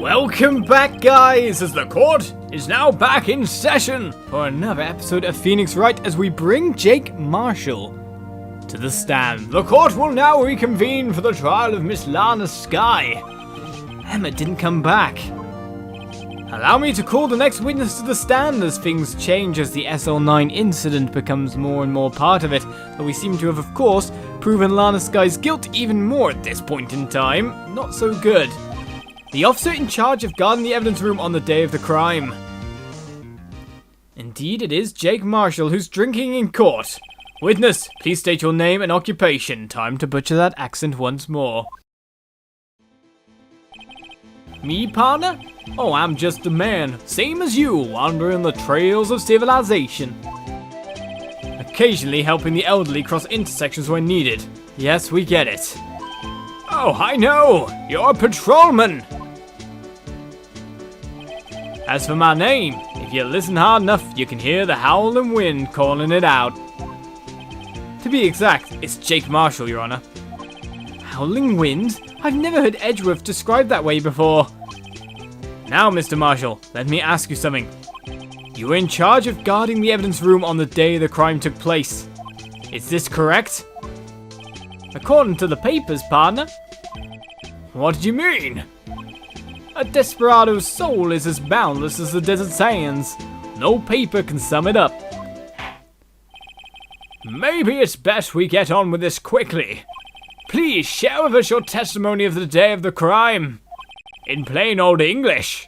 Welcome back, guys, as the court is now back in session for another episode of Phoenix Wright as we bring Jake Marshall to the stand. The court will now reconvene for the trial of Miss Lana Skye. Emma didn't come back. Allow me to call the next witness to the stand as things change as the SL9 incident becomes more and more part of it, though we seem to have, of course, proven Lana Skye's guilt even more at this point in time. Not so good. The officer in charge of guarding the evidence room on the day of the crime. Indeed, it is Jake Marshall who's drinking in court. Witness, please state your name and occupation. Time to butcher that accent once more. Me, partner? Oh, I'm just a man, same as you, wandering the trails of civilization. Occasionally helping the elderly cross intersections when needed. Yes, we get it. Oh, I know! You're a patrolman! As for my name, if you listen hard enough, you can hear the howling wind calling it out. To be exact, it's Jake Marshall, Your Honor. Howling wind? I've never heard Edgeworth described that way before. Now, Mr. Marshall, let me ask you something. You were in charge of guarding the evidence room on the day the crime took place. Is this correct? According to the papers, partner. What do you mean? A desperado's soul is as boundless as the desert sands. No paper can sum it up. Maybe it's best we get on with this quickly. Please share with us your testimony of the day of the crime. In plain old English.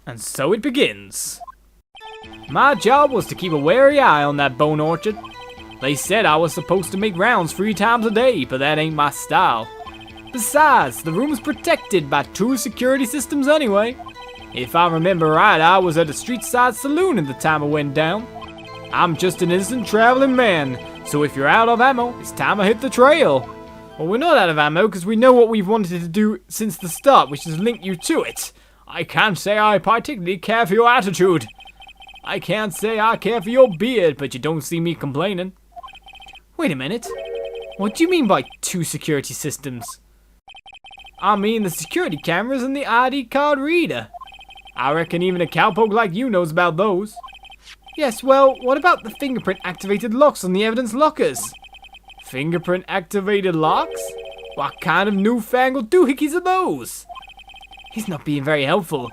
And so it begins. My job was to keep a wary eye on that bone orchard. They said I was supposed to make rounds 3 times a day, but that ain't my style. Besides, the room's protected by 2 security systems anyway. If I remember right, I was at a street side saloon at the time it went down. I'm just an innocent traveling man, so if you're out of ammo, it's time I hit the trail. Well, we're not out of ammo because we know what we've wanted to do since the start, which is link you to it. I can't say I particularly care for your attitude. I can't say I care for your beard, but you don't see me complaining. Wait a minute. What do you mean by 2 security systems? I mean the security cameras and the ID card reader. I reckon even a cowpoke like you knows about those. Yes, well, what about the fingerprint activated locks on the evidence lockers? Fingerprint activated locks? What kind of newfangled doohickeys are those? He's not being very helpful.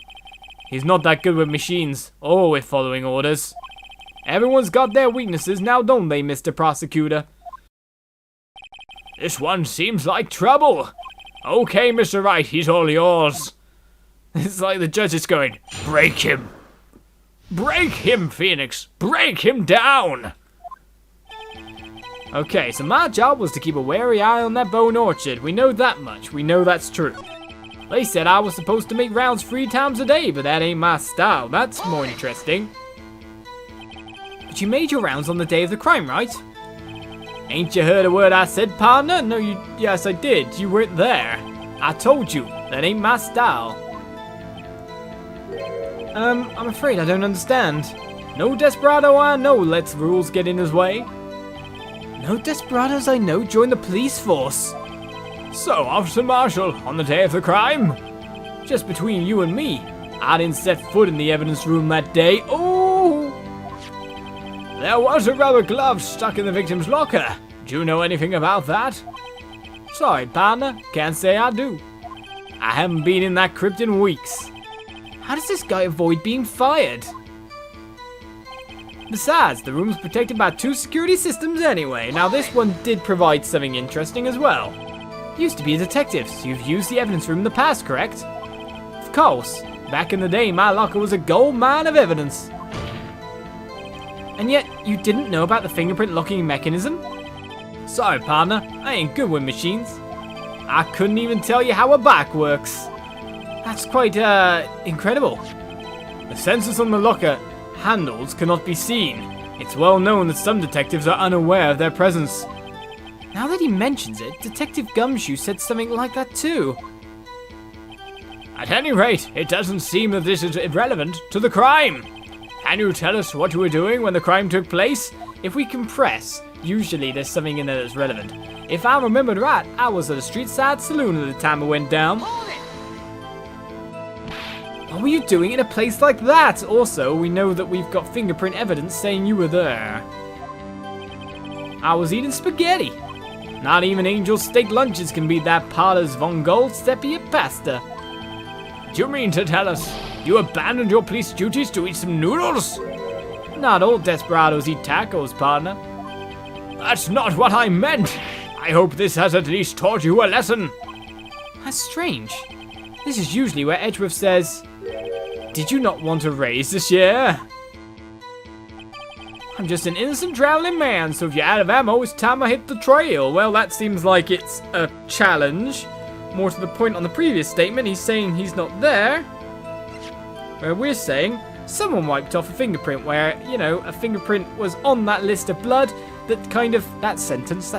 He's not that good with machines, or with following orders. Everyone's got their weaknesses now, don't they, Mr. Prosecutor? This one seems like trouble. Okay, Mr. Wright, he's all yours. It's like the judge is going, break him. Break him, Phoenix. Break him down. Okay, so my job was to keep a wary eye on that bone orchard. We know that much. We know that's true. They said I was supposed to make rounds 3 times a day, but that ain't my style. That's more interesting. But you made your rounds on the day of the crime, right? Ain't you heard a word I said, partner? No, yes, I did. You weren't there. I told you, that ain't my style. I'm afraid I don't understand. No desperado I know lets rules get in his way. No desperados I know join the police force. So, Officer Marshall, on the day of the crime? Just between you and me, I didn't set foot in the evidence room that day. Oh! There was a rubber glove stuck in the victim's locker. Do you know anything about that? Sorry, partner, can't say I do. I haven't been in that crypt in weeks. How does this guy avoid being fired? Besides, the room's protected by 2 security systems anyway. Now this one did provide something interesting as well. You used to be a detective, so you've used the evidence room in the past, correct? Of course. Back in the day, my locker was a gold mine of evidence. And yet, you didn't know about the fingerprint locking mechanism? Sorry, partner, I ain't good with machines. I couldn't even tell you how a bike works. That's quite, incredible. The sensors on the locker handles cannot be seen. It's well known that some detectives are unaware of their presence. Now that he mentions it, Detective Gumshoe said something like that too. At any rate, it doesn't seem that this is irrelevant to the crime. Can you tell us what you were doing when the crime took place? If we compress, usually there's something in there that's relevant. If I remembered right, I was at a street side saloon at the time it went down. What were you doing in a place like that? Also, we know that we've got fingerprint evidence saying you were there. I was eating spaghetti. Not even Angel steak lunches can beat that Pater's von Goldsteppia pasta. Do you mean to tell us you abandoned your police duties to eat some noodles? Not all desperados eat tacos, partner. That's not what I meant. I hope this has at least taught you a lesson. That's strange. This is usually where Edgeworth says, "Did you not want a raise this year?" I'm just an innocent traveling man, so if you're out of ammo, it's time I hit the trail. Well, that seems like it's a challenge. More to the point, on the previous statement, he's saying he's not there. Where we're saying someone wiped off a fingerprint where, you know, a fingerprint was on that list of blood that kind of, that sentence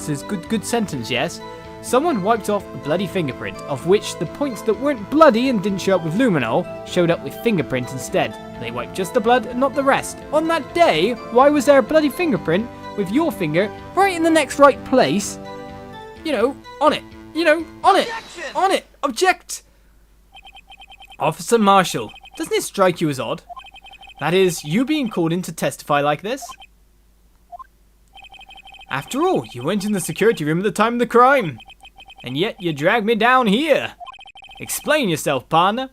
is good sentence, yes. Someone wiped off a bloody fingerprint, of which the points that weren't bloody and didn't show up with luminol showed up with fingerprint instead. They wiped just the blood and not the rest. On that day, why was there a bloody fingerprint with your finger right in the next right place? You know, on it. You know, on it. Objection! On it. Object! Officer Marshall, doesn't it strike you as odd? That is, you being called in to testify like this? After all, you went in the security room at the time of the crime. And yet you dragged me down here. Explain yourself, partner.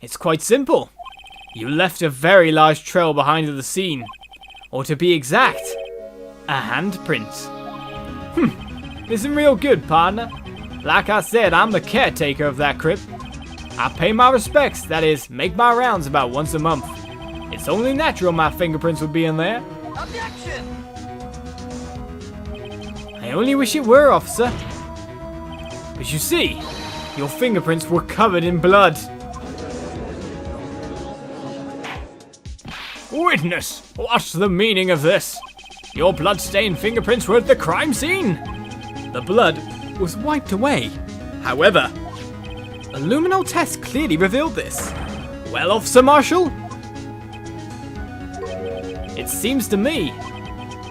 It's quite simple. You left a very large trail behind at the scene. Or to be exact, a handprint. Isn't real good, partner. Like I said, I'm the caretaker of that crypt. I pay my respects, that is, make my rounds about once a month. It's only natural my fingerprints would be in there. Objection! I only wish it were, officer. But you see, your fingerprints were covered in blood. Witness, what's the meaning of this? Your blood-stained fingerprints were at the crime scene. The blood was wiped away. However, a luminol test clearly revealed this. Well, Officer Marshall? It seems to me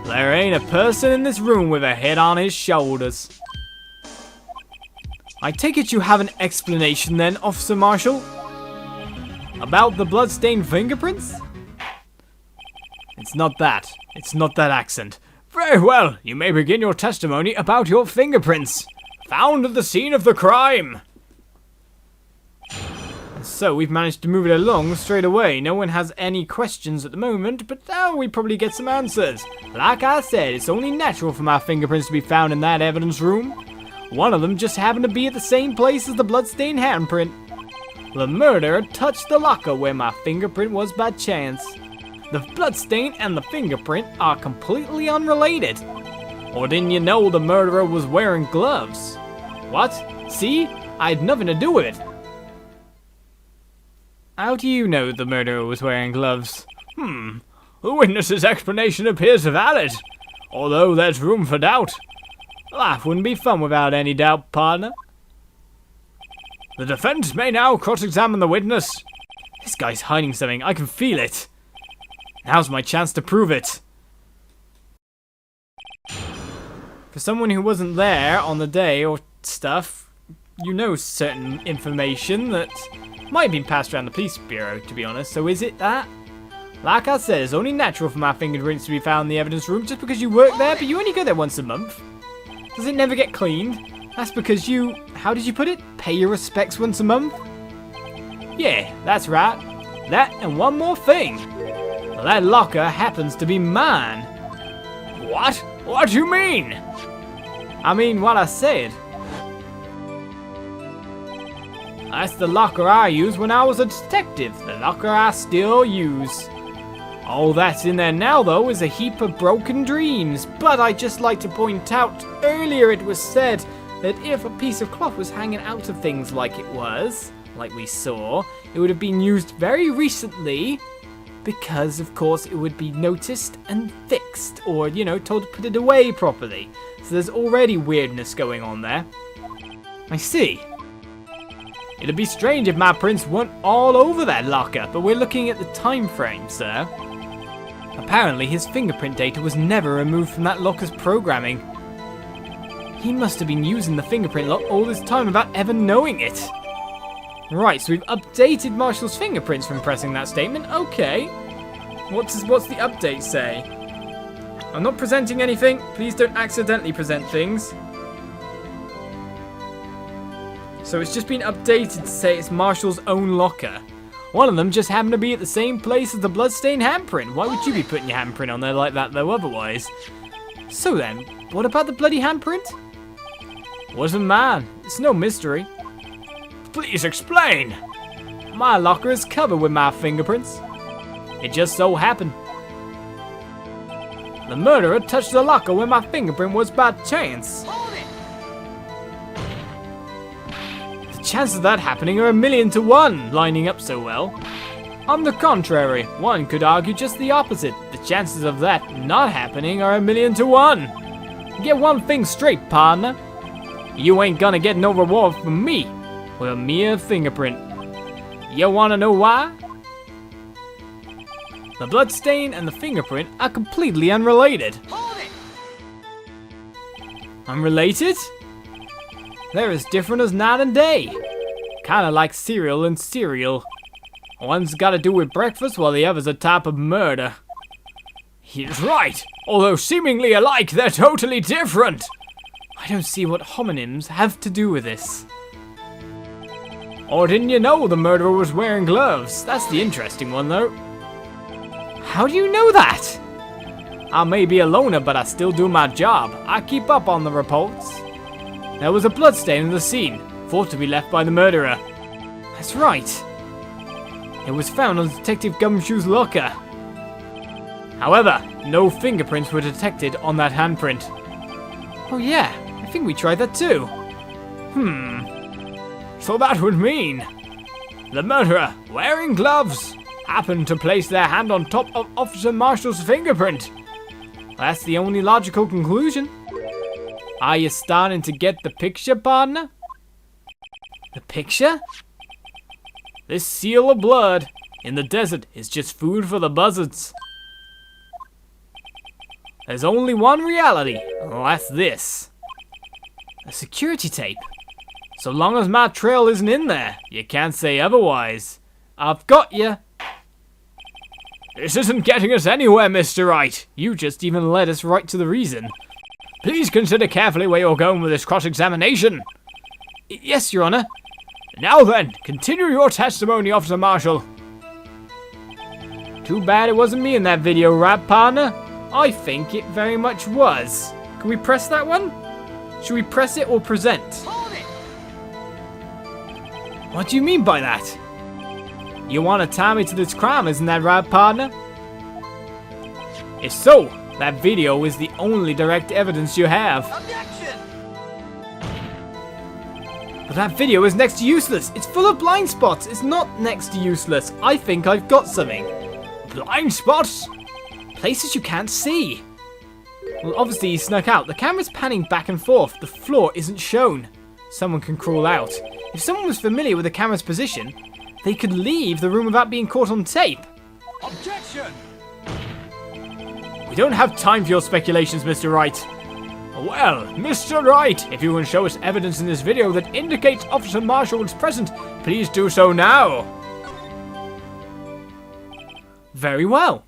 there ain't a person in this room with a head on his shoulders. I take it you have an explanation then, Officer Marshall? About the blood-stained fingerprints? It's not that. It's not that accent. Very well, you may begin your testimony about your fingerprints. Found at the scene of the crime. And so we've managed to move it along straight away. No one has any questions at the moment, but now we probably get some answers. Like I said, it's only natural for my fingerprints to be found in that evidence room. One of them just happened to be at the same place as the bloodstained handprint. The murderer touched the locker where my fingerprint was by chance. The bloodstain and the fingerprint are completely unrelated. Or didn't you know the murderer was wearing gloves? What? See? I had nothing to do with it. How do you know the murderer was wearing gloves? The witness's explanation appears valid, although there's room for doubt. Life wouldn't be fun without any doubt, partner. The defense may now cross-examine the witness. This guy's hiding something, I can feel it. Now's my chance to prove it. For someone who wasn't there on the day or stuff, you know certain information that might have been passed around the police bureau, to be honest. So is it that? Like I said, it's only natural for my fingerprints to be found in the evidence room just because you work there, but you only go there once a month. Does it never get cleaned? That's because you, how did you put it? Pay your respects once a month? Yeah, that's right. That and one more thing. That locker happens to be mine. What? What do you mean? I mean what I said. That's the locker I used when I was a detective. The locker I still use. All that's in there now, though, is a heap of broken dreams. But I'd just like to point out, earlier it was said that if a piece of cloth was hanging out of things like it was, like we saw, it would have been used very recently. Because, of course, it would be noticed and fixed, or, you know, told to put it away properly. So there's already weirdness going on there. I see. It'd be strange if my prints weren't all over that locker, but we're looking at the time frame, sir. Apparently his fingerprint data was never removed from that locker's programming. He must have been using the fingerprint lock all this time without ever knowing it. Right, so we've updated Marshall's fingerprints from pressing that statement. Okay. What's the update say? I'm not presenting anything. Please don't accidentally present things. So it's just been updated to say it's Marshall's own locker. One of them just happened to be at the same place as the bloodstained handprint. Why would you be putting your handprint on there like that though otherwise? So then, what about the bloody handprint? Wasn't mine. It's no mystery. Please explain. My locker is covered with my fingerprints. It just so happened. The murderer touched the locker when my fingerprint was by chance. The chances of that happening are 1,000,000 to 1, lining up so well. On the contrary, one could argue just the opposite. The chances of that not happening are 1,000,000 to 1. Get one thing straight, partner. You ain't gonna get no reward from me with a mere fingerprint. You wanna know why? The bloodstain and the fingerprint are completely unrelated. Unrelated? They're as different as night and day. Kinda like cereal and cereal. One's gotta do with breakfast while the other's a type of murder. He's right. Although seemingly alike, they're totally different. I don't see what homonyms have to do with this. Or didn't you know the murderer was wearing gloves? That's the interesting one though. How do you know that? I may be a loner, but I still do my job. I keep up on the reports. There was a bloodstain in the scene, thought to be left by the murderer. That's right. It was found on Detective Gumshoe's locker. However, no fingerprints were detected on that handprint. Oh yeah, I think we tried that too. So that would mean the murderer, wearing gloves, happened to place their hand on top of Officer Marshall's fingerprint. That's the only logical conclusion. Are you starting to get the picture, partner? The picture? This seal of blood in the desert is just food for the buzzards. There's only one reality, and that's this. A security tape. So long as my trail isn't in there, you can't say otherwise. I've got you. This isn't getting us anywhere, Mr. Wright. You just even led us right to the reason. Please consider carefully where you're going with this cross-examination. Yes, Your Honor. Now then, continue your testimony, Officer Marshall. Too bad it wasn't me in that video, right, partner? I think it very much was. Can we press that one? Should we press it or present? What do you mean by that? You want to tie me to this crime, isn't that right, partner? If so, that video is the only direct evidence you have. Objection! But that video is next to useless. It's full of blind spots. It's not next to useless. I think I've got something. Blind spots? Places you can't see. Well, obviously he snuck out. The camera's panning back and forth. The floor isn't shown. Someone can crawl out. If someone was familiar with the camera's position, they could leave the room without being caught on tape. Objection! We don't have time for your speculations, Mr. Wright. Well, Mr. Wright, if you can show us evidence in this video that indicates Officer Marshall was present, please do so now. Very well.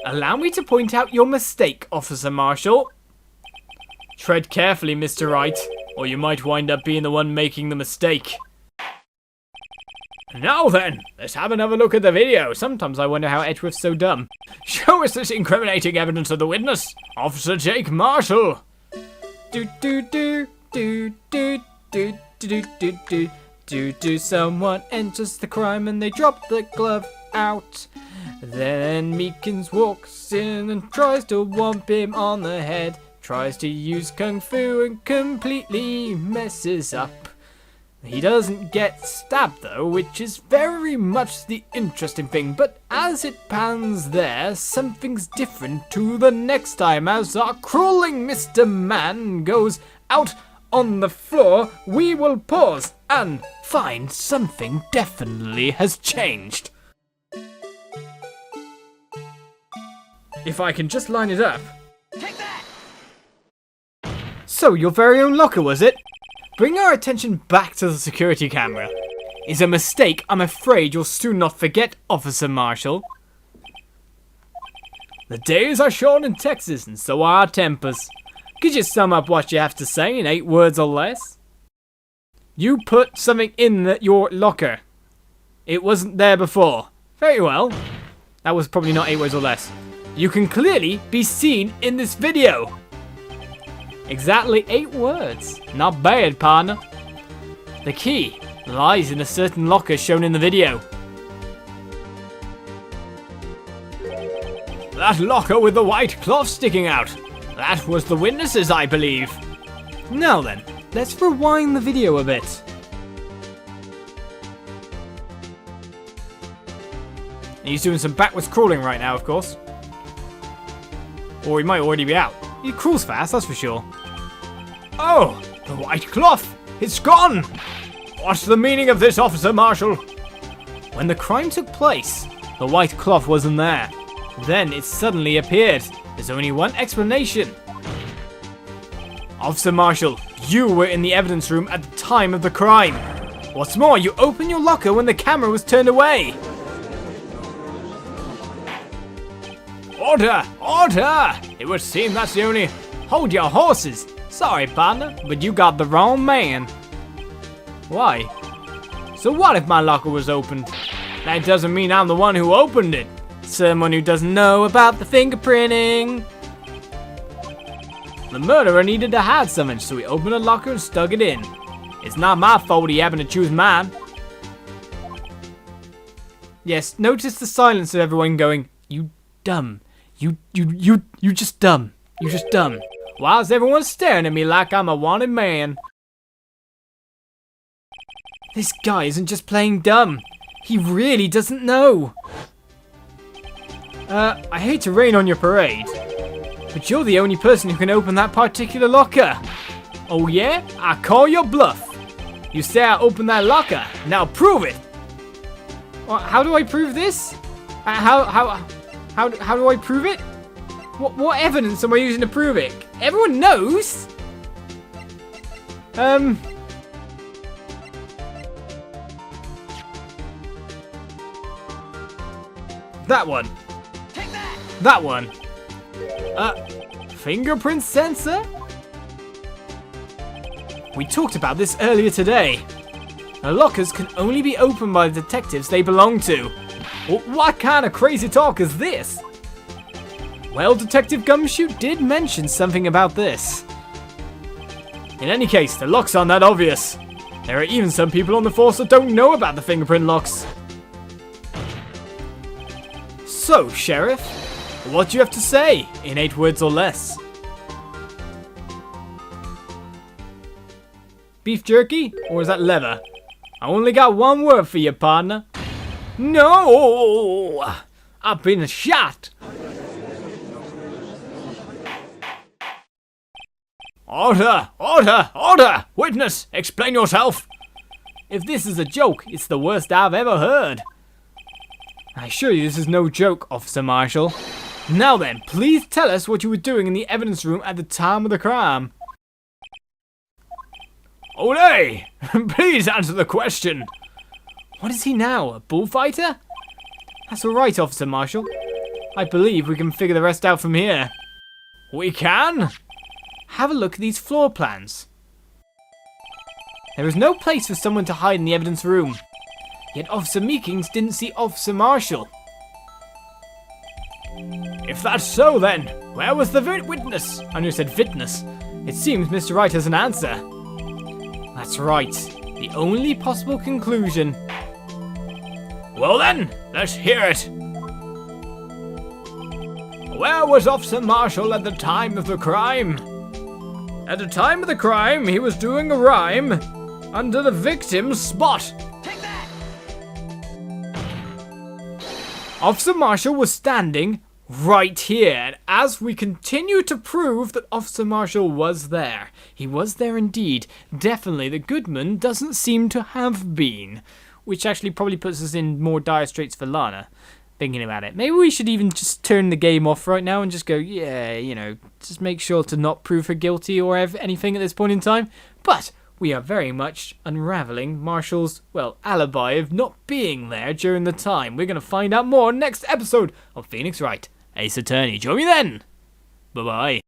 Allow me to point out your mistake, Officer Marshall. Tread carefully, Mr. Wright, or you might wind up being the one making the mistake. Now then, let's have another look at the video. Sometimes I wonder how Edgeworth's so dumb. Show us this incriminating evidence of the witness, Officer Jake Marshall. Someone enters the crime and they drop the glove out. Then Meekins walks in and tries to whomp him on the head. Tries to use kung fu and completely messes up. He doesn't get stabbed though, which is very much the interesting thing, but as it pans there, something's different to the next time as our crawling Mr. Man goes out on the floor. We will pause and find something definitely has changed. If I can just line it up. So, your very own locker, was it? Bring our attention back to the security camera. Is a mistake I'm afraid you'll soon not forget, Officer Marshall. The days are short in Texas, and so are our tempers. Could you sum up what you have to say in 8 words or less? You put something in your locker. It wasn't there before. Very well. That was probably not 8 words or less. You can clearly be seen in this video. Exactly 8 words. Not bad, partner. The key lies in a certain locker shown in the video. That locker with the white cloth sticking out. That was the witnesses, I believe. Now then, let's rewind the video a bit. He's doing some backwards crawling right now, of course. Or he might already be out. He crawls fast, that's for sure. Oh, the white cloth! It's gone! What's the meaning of this, Officer Marshall? When the crime took place, the white cloth wasn't there. Then it suddenly appeared. There's only one explanation. Officer Marshall, you were in the evidence room at the time of the crime. What's more, you opened your locker when the camera was turned away. Order! Order! It would seem that's the only... Hold your horses! Sorry, partner, but you got the wrong man. Why? So what if my locker was opened? That doesn't mean I'm the one who opened it. Someone who doesn't know about the fingerprinting. The murderer needed to hide something, so he opened a locker and stuck it in. It's not my fault he happened to choose mine. Yes, notice the silence of everyone going, you dumb. You just dumb. You just dumb. Why is everyone staring at me like I'm a wanted man? This guy isn't just playing dumb. He really doesn't know. I hate to rain on your parade, but you're the only person who can open that particular locker. Oh yeah? I call your bluff. You say I opened that locker. Now prove it. Well, how do I prove this? How do I prove it? What evidence am I using to prove it? Everyone knows. That one. Take that. That one. Fingerprint sensor? We talked about this earlier today. The lockers can only be opened by the detectives they belong to. What kind of crazy talk is this? Well, Detective Gumshoe did mention something about this. In any case, the locks aren't that obvious. There are even some people on the force that don't know about the fingerprint locks. So, Sheriff, what do you have to say in 8 words or less? Beef jerky? Or is that leather? I only got one word for you, partner. No! I've been shot! Order! Order! Order! Witness, explain yourself! If this is a joke, it's the worst I've ever heard. I assure you this is no joke, Officer Marshall. Now then, please tell us what you were doing in the evidence room at the time of the crime. Olé! Please answer the question. What is he now, a bullfighter? That's alright, Officer Marshall. I believe we can figure the rest out from here. We can? Have a look at these floor plans. There is no place for someone to hide in the evidence room. Yet Officer Meekings didn't see Officer Marshall. If that's so then, where was the witness? I knew I said witness. It seems Mr. Wright has an answer. That's right. The only possible conclusion. Well then, let's hear it. Where was Officer Marshall at the time of the crime? At the time of the crime, he was doing a rhyme under the victim's spot. Take that! Officer Marshall was standing right here, and as we continue to prove that Officer Marshall was there, he was there indeed. Definitely, the Goodman doesn't seem to have been, which actually probably puts us in more dire straits for Lana. thinking about it. Maybe we should even just turn the game off right now and just go, yeah, just make sure to not prove her guilty or have anything at this point in time. But we are very much unraveling Marshall's, alibi of not being there during the time. We're going to find out more next episode of Phoenix Wright, Ace Attorney. Join me then. Bye-bye.